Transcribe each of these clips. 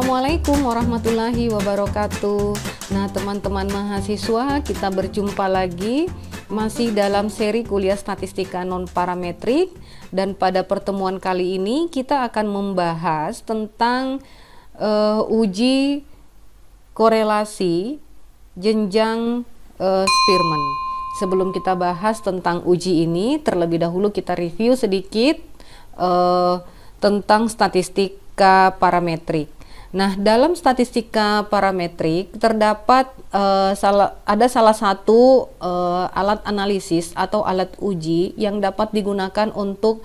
Assalamualaikum warahmatullahi wabarakatuh. Nah, teman-teman mahasiswa, kita berjumpa lagi masih dalam seri kuliah statistika non-parametrik, dan pada pertemuan kali ini kita akan membahas tentang uji korelasi jenjang Spearman. Sebelum kita bahas tentang uji ini, terlebih dahulu kita review sedikit tentang statistika parametrik. Nah, dalam statistika parametrik terdapat ada salah satu alat analisis atau alat uji yang dapat digunakan untuk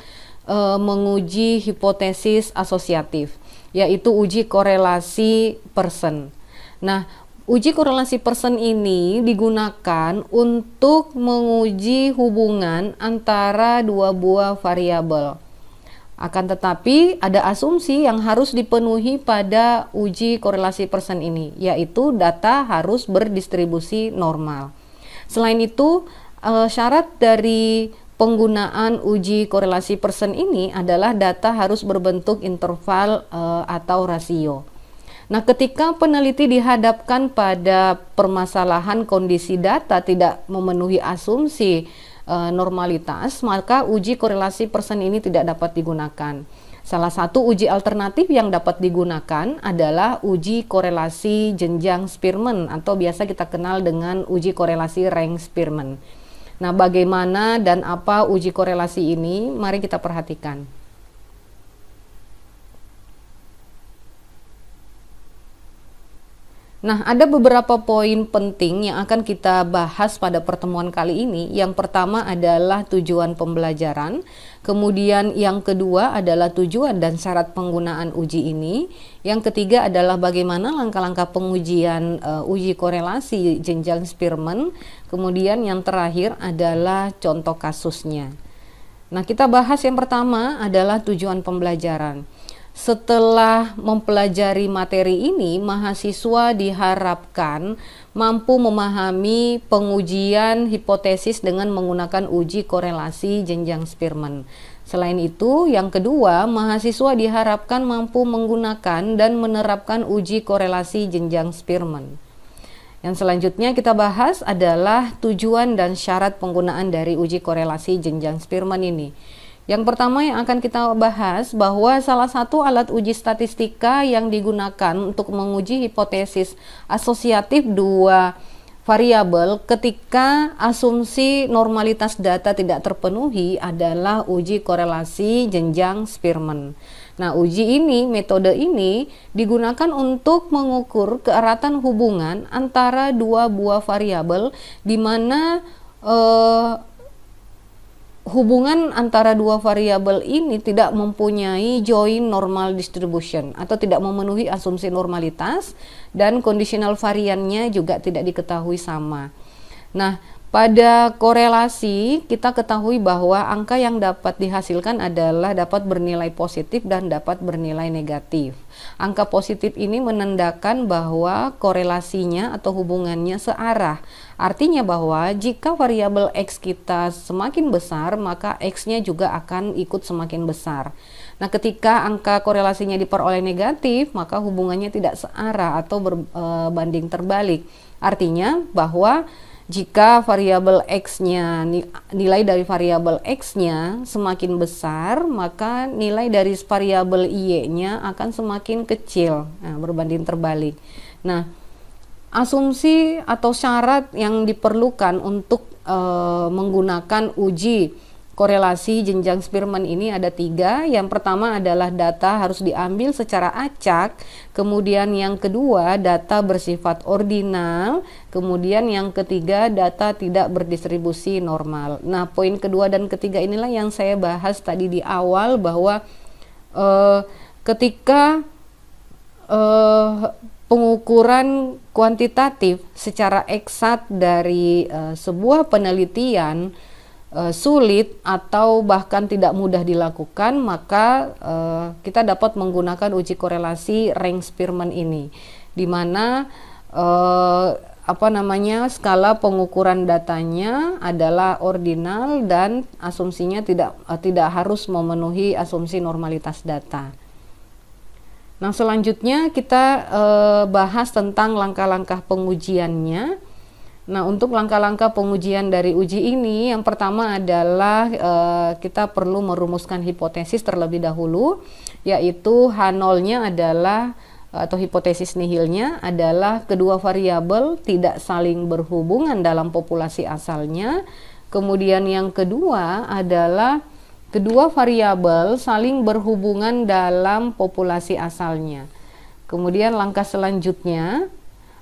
menguji hipotesis asosiatif, yaitu uji korelasi Pearson. Nah, uji korelasi Pearson ini digunakan untuk menguji hubungan antara dua buah variabel. Akan tetapi ada asumsi yang harus dipenuhi pada uji korelasi Pearson ini, yaitu data harus berdistribusi normal. Selain itu, syarat dari penggunaan uji korelasi Pearson ini adalah data harus berbentuk interval atau rasio. Nah, ketika peneliti dihadapkan pada permasalahan kondisi data tidak memenuhi asumsi normalitas, maka uji korelasi Pearson ini tidak dapat digunakan. Salah satu uji alternatif yang dapat digunakan adalah uji korelasi jenjang Spearman atau biasa kita kenal dengan uji korelasi rank Spearman. Nah, bagaimana dan apa uji korelasi ini? Mari kita perhatikan. Nah, ada beberapa poin penting yang akan kita bahas pada pertemuan kali ini. Yang pertama adalah tujuan pembelajaran, kemudian yang kedua adalah tujuan dan syarat penggunaan uji ini, yang ketiga adalah bagaimana langkah-langkah pengujian uji korelasi jenjang Spearman, kemudian yang terakhir adalah contoh kasusnya. Nah, kita bahas yang pertama adalah tujuan pembelajaran. Setelah mempelajari materi ini, mahasiswa diharapkan mampu memahami pengujian hipotesis dengan menggunakan uji korelasi jenjang Spearman. Selain itu, yang kedua, mahasiswa diharapkan mampu menggunakan dan menerapkan uji korelasi jenjang Spearman. Yang selanjutnya kita bahas adalah tujuan dan syarat penggunaan dari uji korelasi jenjang Spearman ini. Yang pertama yang akan kita bahas bahwa salah satu alat uji statistika yang digunakan untuk menguji hipotesis asosiatif dua variabel ketika asumsi normalitas data tidak terpenuhi adalah uji korelasi jenjang Spearman. Nah, metode ini digunakan untuk mengukur keeratan hubungan antara dua buah variabel di mana hubungan antara dua variabel ini tidak mempunyai joint normal distribution atau tidak memenuhi asumsi normalitas, dan conditional variannya juga tidak diketahui sama. Nah, pada korelasi kita ketahui bahwa angka yang dapat dihasilkan adalah dapat bernilai positif dan dapat bernilai negatif. Angka positif ini menandakan bahwa korelasinya atau hubungannya searah. Artinya bahwa jika variabel X kita semakin besar, maka X-nya juga akan ikut semakin besar. Nah, ketika angka korelasinya diperoleh negatif, maka hubungannya tidak searah atau berbanding terbalik. Artinya bahwa jika variabel X-nya, nilai dari variabel X-nya semakin besar, maka nilai dari variabel Y-nya akan semakin kecil, berbanding terbalik. Nah, asumsi atau syarat yang diperlukan untuk menggunakan uji korelasi jenjang Spearman ini ada 3. Yang pertama adalah data harus diambil secara acak, kemudian yang kedua data bersifat ordinal, kemudian yang ketiga data tidak berdistribusi normal. Nah, poin kedua dan ketiga inilah yang saya bahas tadi di awal bahwa ketika pengukuran kuantitatif secara eksakt dari sebuah penelitian sulit atau bahkan tidak mudah dilakukan, maka kita dapat menggunakan uji korelasi rank Spearman ini, di mana skala pengukuran datanya adalah ordinal dan asumsinya tidak harus memenuhi asumsi normalitas data. Nah, selanjutnya kita bahas tentang langkah-langkah pengujiannya. Nah, untuk langkah-langkah pengujian dari uji ini, yang pertama adalah kita perlu merumuskan hipotesis terlebih dahulu, yaitu H0-nya adalah atau hipotesis nihilnya adalah kedua variabel tidak saling berhubungan dalam populasi asalnya. Kemudian yang kedua adalah kedua variabel saling berhubungan dalam populasi asalnya. Kemudian langkah selanjutnya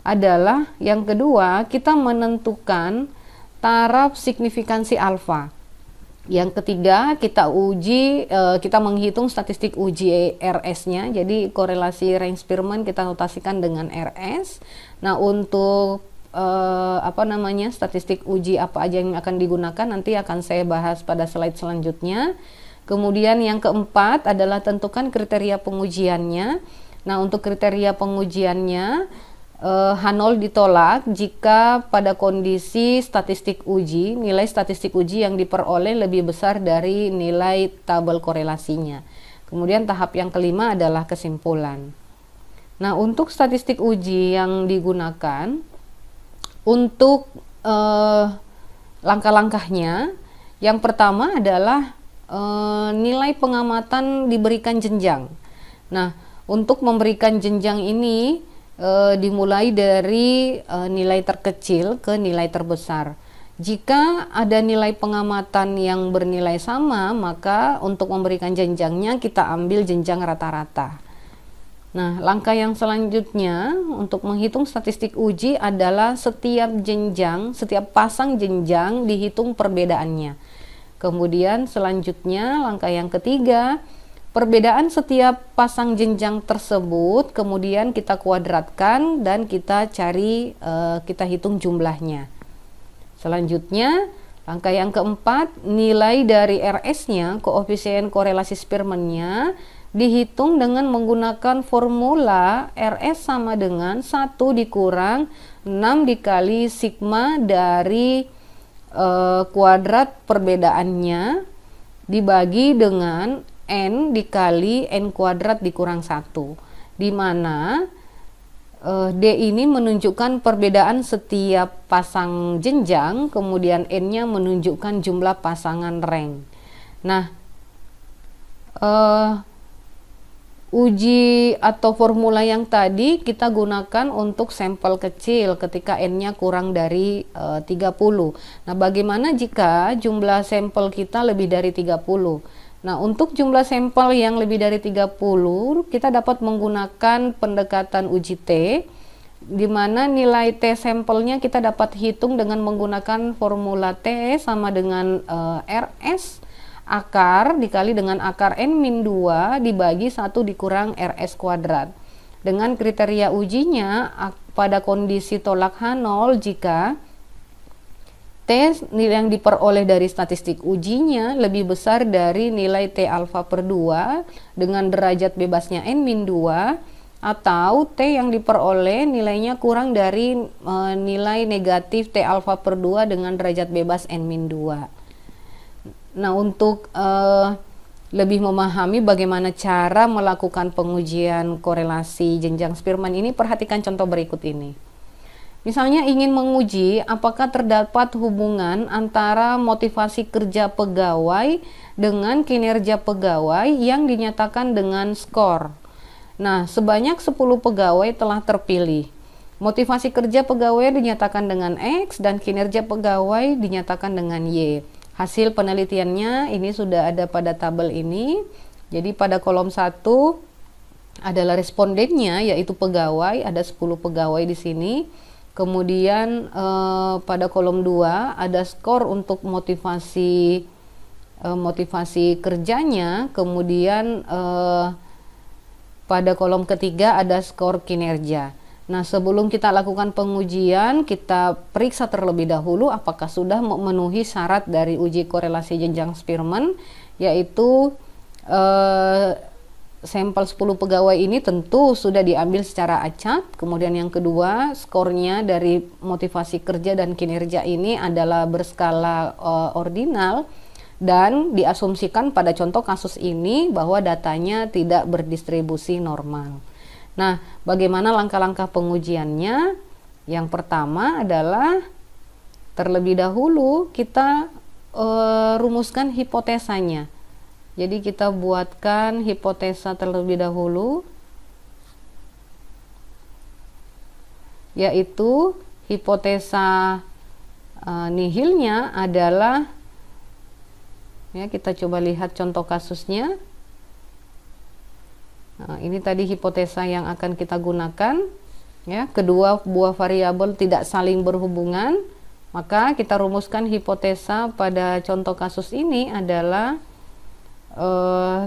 adalah yang kedua, kita menentukan taraf signifikansi alfa. Yang ketiga, kita menghitung statistik uji RS-nya. Jadi korelasi range Spearman kita notasikan dengan RS. Nah, untuk statistik uji apa aja yang akan digunakan nanti akan saya bahas pada slide selanjutnya. Kemudian yang keempat adalah tentukan kriteria pengujiannya. Nah, untuk kriteria pengujiannya H0 ditolak jika pada kondisi statistik uji, nilai statistik uji yang diperoleh lebih besar dari nilai tabel korelasinya. Kemudian tahap yang kelima adalah kesimpulan. Nah, untuk statistik uji yang digunakan, untuk langkah-langkahnya, yang pertama adalah nilai pengamatan diberikan jenjang. Nah, untuk memberikan jenjang ini dimulai dari nilai terkecil ke nilai terbesar. Jika ada nilai pengamatan yang bernilai sama, maka untuk memberikan jenjangnya kita ambil jenjang rata-rata. Nah, langkah yang selanjutnya untuk menghitung statistik uji adalah setiap pasang jenjang dihitung perbedaannya. Kemudian selanjutnya langkah yang ketiga, perbedaan setiap pasang jenjang tersebut kemudian kita kuadratkan dan kita hitung jumlahnya. Selanjutnya langkah yang keempat, nilai dari RS-nya, koefisien korelasi Spearman-nya, dihitung dengan menggunakan formula RS sama dengan 1 dikurang 6 dikali sigma dari kuadrat perbedaannya dibagi dengan N dikali N kuadrat dikurang 1, di mana D ini menunjukkan perbedaan setiap pasang jenjang, kemudian N-nya menunjukkan jumlah pasangan rank. Nah, uji atau formula yang tadi kita gunakan untuk sampel kecil ketika N-nya kurang dari 30. Nah, bagaimana jika jumlah sampel kita lebih dari 30? Nah, untuk jumlah sampel yang lebih dari 30, kita dapat menggunakan pendekatan uji T, di mana nilai T sampelnya kita dapat hitung dengan menggunakan formula T sama dengan RS akar dikali dengan akar N-2 dibagi 1 dikurang RS kuadrat. Dengan kriteria ujinya, pada kondisi tolak H0 jika T nilai yang diperoleh dari statistik ujinya lebih besar dari nilai T alfa per 2 dengan derajat bebasnya N-2, atau T yang diperoleh nilainya kurang dari nilai negatif T alfa per 2 dengan derajat bebas N-2. Nah, untuk lebih memahami bagaimana cara melakukan pengujian korelasi jenjang Spearman ini, perhatikan contoh berikut ini. Misalnya ingin menguji apakah terdapat hubungan antara motivasi kerja pegawai dengan kinerja pegawai yang dinyatakan dengan skor. Nah, sebanyak 10 pegawai telah terpilih. Motivasi kerja pegawai dinyatakan dengan X dan kinerja pegawai dinyatakan dengan Y. Hasil penelitiannya ini sudah ada pada tabel ini. Jadi pada kolom 1 adalah respondennya, yaitu pegawai, ada 10 pegawai di sini. Kemudian pada kolom 2 ada skor untuk motivasi kerjanya. Kemudian pada kolom ketiga ada skor kinerja. Nah, sebelum kita lakukan pengujian, kita periksa terlebih dahulu apakah sudah memenuhi syarat dari uji korelasi jenjang Spearman, yaitu sampel 10 pegawai ini tentu sudah diambil secara acak. Kemudian yang kedua, skornya dari motivasi kerja dan kinerja ini adalah berskala ordinal dan diasumsikan pada contoh kasus ini bahwa datanya tidak berdistribusi normal. Nah, bagaimana langkah-langkah pengujiannya? Yang pertama adalah terlebih dahulu kita rumuskan hipotesanya. Jadi kita buatkan hipotesa terlebih dahulu, yaitu hipotesa nihilnya adalah, ya, kita coba lihat contoh kasusnya. Nah, ini tadi hipotesa yang akan kita gunakan, ya, kedua buah variabel tidak saling berhubungan. Maka kita rumuskan hipotesa pada contoh kasus ini adalah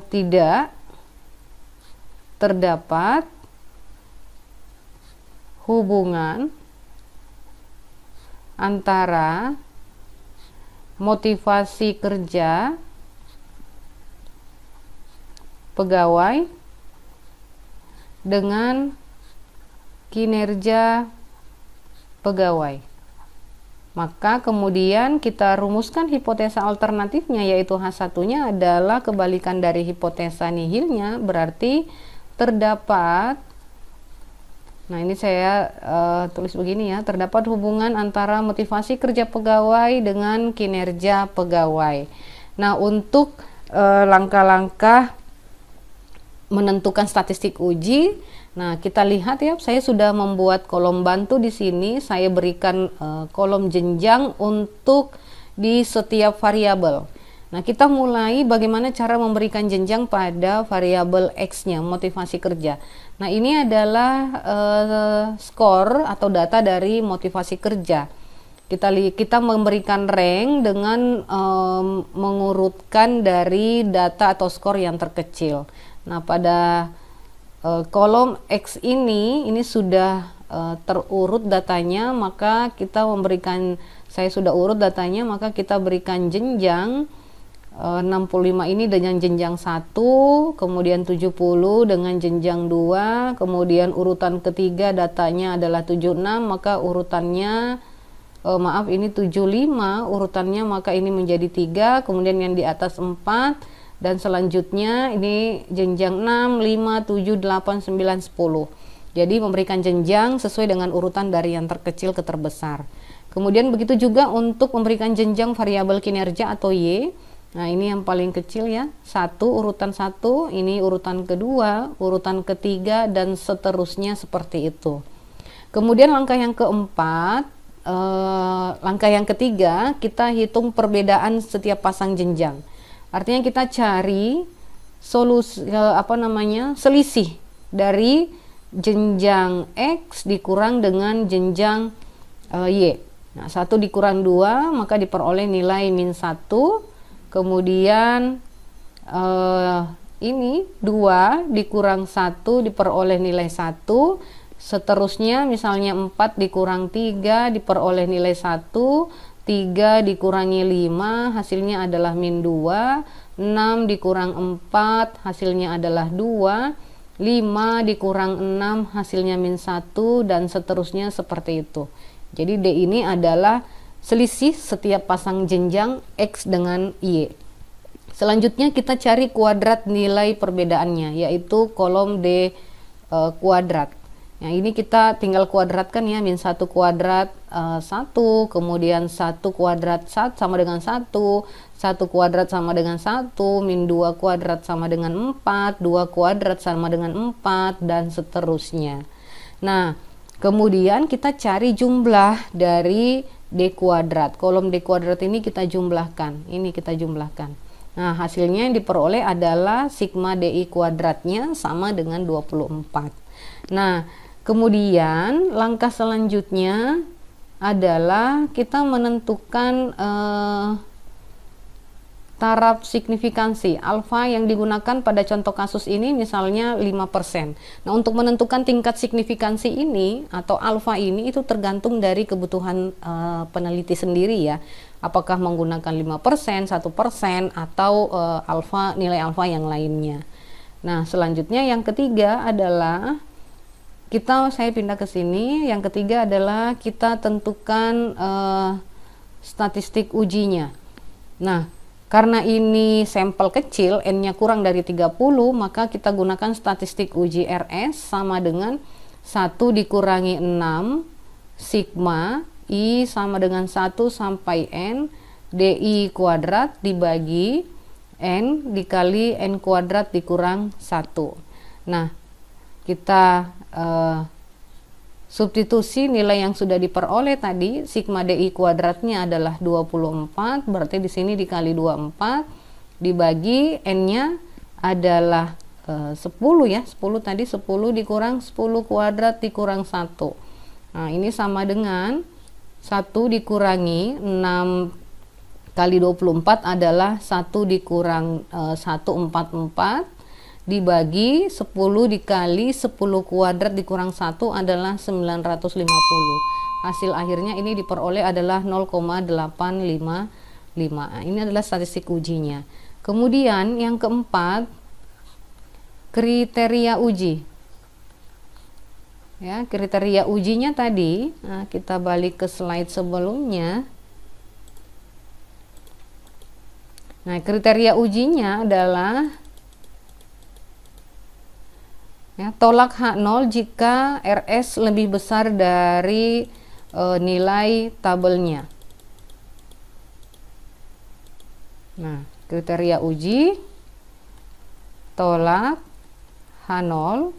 tidak terdapat hubungan antara motivasi kerja pegawai dengan kinerja pegawai. Maka kemudian kita rumuskan hipotesa alternatifnya, yaitu H1-nya adalah kebalikan dari hipotesa nihilnya, berarti terdapat, nah ini saya tulis begini ya, terdapat hubungan antara motivasi kerja pegawai dengan kinerja pegawai. Nah, untuk langkah-langkah menentukan statistik uji, nah kita lihat ya, saya sudah membuat kolom bantu di sini. Saya berikan kolom jenjang untuk di setiap variabel. Nah, kita mulai bagaimana cara memberikan jenjang pada variabel X-nya, motivasi kerja. Nah, ini adalah skor atau data dari motivasi kerja. Kita memberikan rank dengan mengurutkan dari data atau skor yang terkecil. Nah, pada kolom X ini sudah terurut datanya, maka kita memberikan, saya sudah urut datanya, maka kita berikan jenjang 65 ini dengan jenjang 1, kemudian 70 dengan jenjang 2, kemudian urutan ketiga datanya adalah 76, maka urutannya maaf ini 75 urutannya, maka ini menjadi 3, kemudian yang di atas 4, dan selanjutnya ini jenjang 6, 5, 7, 8, 9, 10. Jadi memberikan jenjang sesuai dengan urutan dari yang terkecil ke terbesar. Kemudian begitu juga untuk memberikan jenjang variabel kinerja atau Y. Nah, ini yang paling kecil ya, 1, urutan 1, ini urutan kedua, urutan ketiga, dan seterusnya seperti itu. Kemudian langkah yang keempat, langkah yang ketiga, kita hitung perbedaan setiap pasang jenjang. Artinya kita cari solusi selisih dari jenjang X dikurang dengan jenjang Y. Nah, 1 dikurang 2 maka diperoleh nilai min 1. Kemudian ini 2 dikurang 1 diperoleh nilai 1. Seterusnya misalnya 4 dikurang 3 diperoleh nilai 1. 3 dikurangi 5 hasilnya adalah min 2, 6 dikurang 4 hasilnya adalah 2, 5 dikurang 6 hasilnya min 1, dan seterusnya seperti itu. Jadi D ini adalah selisih setiap pasang jenjang X dengan Y. Selanjutnya kita cari kuadrat nilai perbedaannya, yaitu kolom D kuadrat. Nah, ini kita tinggal kuadratkan ya, min 1 kuadrat 1, kemudian 1 kuadrat 1 sama dengan 1, 1 kuadrat sama dengan 1, min 2 kuadrat sama dengan 4, 2 kuadrat sama dengan 4, dan seterusnya. Nah, kemudian kita cari jumlah dari D kuadrat. Kolom D kuadrat ini kita jumlahkan, ini kita jumlahkan. Nah, hasilnya yang diperoleh adalah sigma DI kuadratnya sama dengan 24. Nah, kemudian langkah selanjutnya adalah kita menentukan taraf signifikansi alfa yang digunakan pada contoh kasus ini misalnya 5%. Nah, untuk menentukan tingkat signifikansi ini atau alfa ini itu tergantung dari kebutuhan peneliti sendiri ya. Apakah menggunakan 5%, 1%, atau nilai alfa yang lainnya. Nah, selanjutnya yang ketiga adalah saya pindah ke sini. Yang ketiga adalah kita tentukan statistik ujinya. Nah, Karena ini sampel kecil, N-nya kurang dari 30, maka kita gunakan statistik uji RS sama dengan 1 dikurangi 6 sigma I sama dengan 1 sampai N DI kuadrat dibagi N dikali N kuadrat dikurang 1. Nah, kita substitusi nilai yang sudah diperoleh tadi, sigma DI kuadratnya adalah 24, berarti di sini dikali 24, dibagi N-nya adalah 10 ya, 10 tadi 10 dikurang 10 kuadrat dikurang 1. Nah, ini sama dengan 1 dikurangi 6 kali 24 adalah 1 dikurang 144, dibagi 10 dikali 10 kuadrat dikurang 1 adalah 950. Hasil akhirnya ini diperoleh adalah 0,855. Ini adalah statistik ujinya. Kemudian yang keempat, kriteria uji. Ya, kriteria ujinya tadi, nah, kita balik ke slide sebelumnya. Nah, kriteria ujinya adalah ya, tolak H0 jika RS lebih besar dari nilai tabelnya. Nah, kriteria uji tolak H0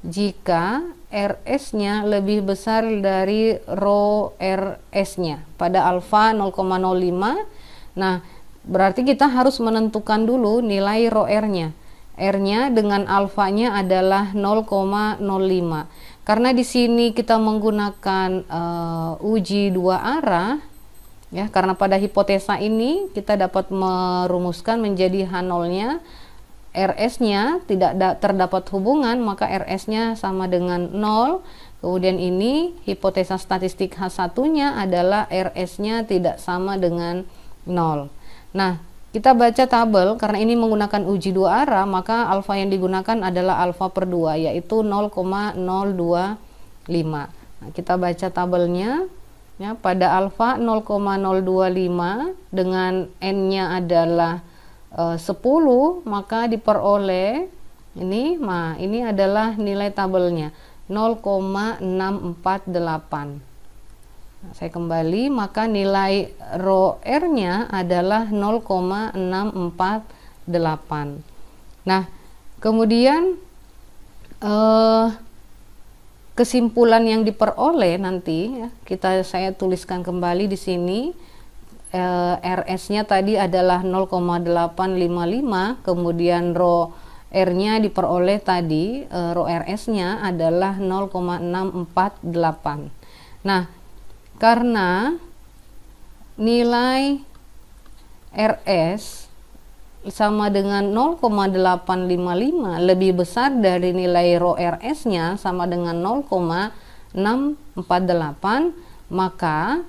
jika RS-nya lebih besar dari rho RS-nya pada alfa 0,05. Nah, berarti kita harus menentukan dulu nilai rho R-nya. R-nya dengan alfanya adalah 0,05. Karena di sini kita menggunakan uji dua arah, ya, karena pada hipotesa ini kita dapat merumuskan menjadi H0-nya, RS-nya tidak terdapat hubungan, maka RS-nya sama dengan 0. Kemudian ini hipotesa statistik H1-nya adalah RS-nya tidak sama dengan 0. Nah, kita baca tabel, karena ini menggunakan uji dua arah, maka alfa yang digunakan adalah alfa per 2, yaitu 0,025. Nah, kita baca tabelnya, ya, pada alfa 0,025 dengan N-nya adalah 10, maka diperoleh ini, ini adalah nilai tabelnya 0,648. Saya kembali, maka nilai rho R-nya adalah 0,648. Nah, kemudian kesimpulan yang diperoleh nanti, ya, saya tuliskan kembali di sini. RS-nya tadi adalah 0,855, kemudian rho R-nya diperoleh tadi, rho RS-nya adalah 0,648. Nah, karena nilai RS sama dengan 0,855 lebih besar dari nilai rho RS-nya sama dengan 0,648, maka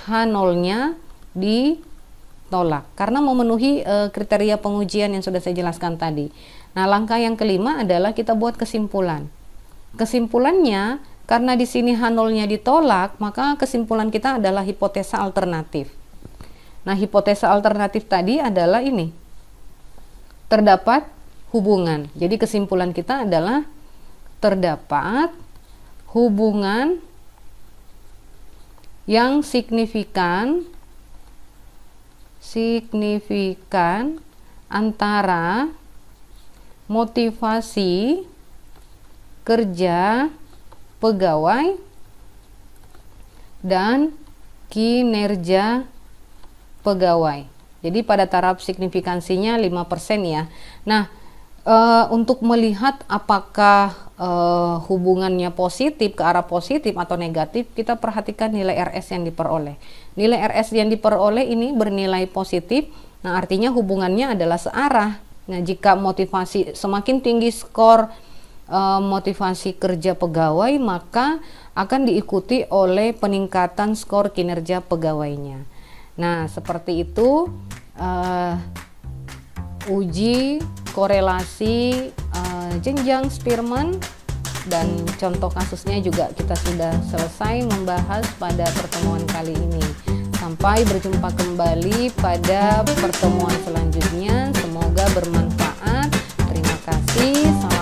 H0-nya ditolak karena memenuhi kriteria pengujian yang sudah saya jelaskan tadi. Nah, langkah yang kelima adalah kita buat kesimpulan. Kesimpulannya, karena di sini H0-nya ditolak, maka kesimpulan kita adalah hipotesa alternatif. Nah, hipotesa alternatif tadi adalah ini. Terdapat hubungan. Jadi kesimpulan kita adalah terdapat hubungan yang signifikan antara motivasi kerja pegawai dan kinerja pegawai. Jadi pada taraf signifikansinya 5% ya. Nah, untuk melihat apakah hubungannya positif, ke arah positif atau negatif, kita perhatikan nilai RS yang diperoleh. Nilai RS yang diperoleh ini bernilai positif, nah artinya hubungannya adalah searah. Nah, jika motivasi semakin tinggi skor motivasi kerja pegawai, maka akan diikuti oleh peningkatan skor kinerja pegawainya. Nah, seperti itu uji korelasi jenjang Spearman, dan contoh kasusnya juga kita sudah selesai membahas pada pertemuan kali ini. Sampai Sampai berjumpa kembali pada pertemuan selanjutnya. Semoga bermanfaat. Terima kasih.